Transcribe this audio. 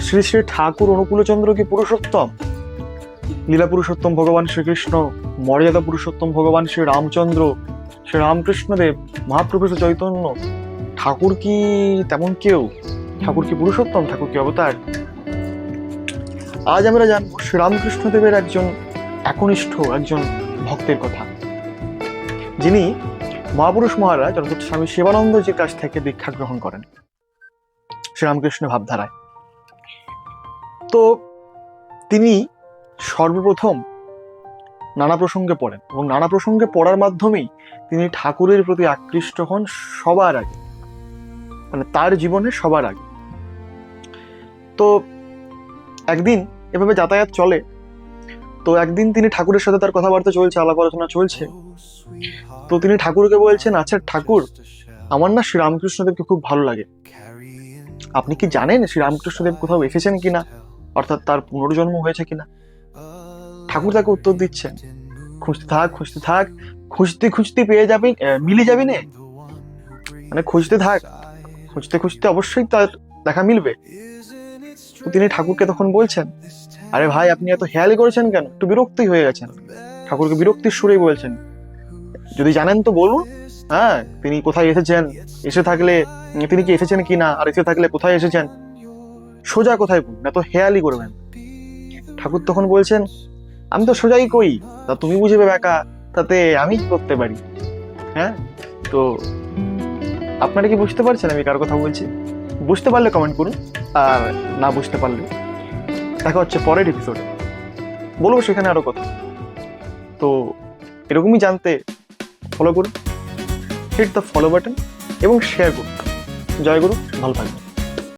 শ্রী শ্রী ঠাকুর অনুকূলচন্দ্র কি পুরুষোত্তম? লীলা পুরুষোত্তম ভগবান শ্রীকৃষ্ণ, মর্যাদা পুরুষোত্তম ভগবান শ্রী রামচন্দ্র, শ্রী রামকৃষ্ণদেব, মহাপ্রভু শ্রী চৈতন্য, ঠাকুর কি তেমন কেউ? ঠাকুর কি পুরুষোত্তম? ঠাকুর কি অবতার? আজ আমরা জানবো শ্রীরামকৃষ্ণদেবের একজন একনিষ্ঠ একজন ভক্তের কথা, যিনি মহাপুরুষ মহারাজ অর্থাৎ স্বামী শিবানন্দজির কাছ থেকে দীক্ষা গ্রহণ করেন শ্রীরামকৃষ্ণ ভাবধারায়। তো তিনি সর্বপ্রথম নানা প্রসঙ্গে পড়েন এবং নানা প্রসঙ্গে পড়ার মাধ্যমেই তিনি ঠাকুরের প্রতি আকৃষ্ট হন সবার আগে, মানে তার জীবনে সবার আগে। তো একদিন এভাবে যাতায়াত চলে। তো একদিন তিনি ঠাকুরের সাথে তার কথাবার্তা চলছে, আলাপ আলোচনা চলছে। তো তিনি ঠাকুরকে বলছেন, আচ্ছা ঠাকুর, আমার না শ্রীরামকৃষ্ণদেবকে খুব ভালো লাগে, আপনি কি জানেন শ্রীরামকৃষ্ণদেব কোথাও এসেছেন কিনা, অর্থাৎ তার পুনর্জন্ম হয়েছে কিনা? ঠাকুর তাকে উত্তর দিচ্ছেন, খুঁজতে থাক খুঁজতে থাক, খুঁজতে খুঁজতে পেয়ে যাবি, মিলে যাবি না, মানে খুঁজতে থাক, খুঁজতে খুঁজতে অবশ্যই তার দেখা মিলবে। তো তিনি ঠাকুরকে তখন বলছেন, আরে ভাই, আপনি এত হেয়ালি করেছেন কেন? একটু বিরক্তি হয়ে গেছেন। ঠাকুরকে বিরক্তির সুরেই বলছেন, যদি জানেন তো বলুন, হ্যাঁ, তিনি কোথায় এসেছেন, এসে থাকলে তিনি কি এসেছেন কিনা, আর এসে থাকলে কোথায় এসেছেন, সোজা কোথায় বলুন, এত হেয়ালি করবেন। ঠাকুর তখন বলছেন, আমি তো সোজাই কই, তা তুমি বুঝবে বেকা, তাতে আমি কি করতে পারি? হ্যাঁ, তো আপনারা কি বুঝতে পারছেন আমি কার কথা বলছি? বুঝতে পারলে কমেন্ট করুন, আর না বুঝতে পারলে দেখা হচ্ছে পরের এপিসোডে, বলবো সেখানে আরো কথা। তো এরকমই জানতে ফলো করুন, হিট দ্য ফলো বাটন এবং শেয়ার করুন। জয় গুরু, ভালো থাকবেন।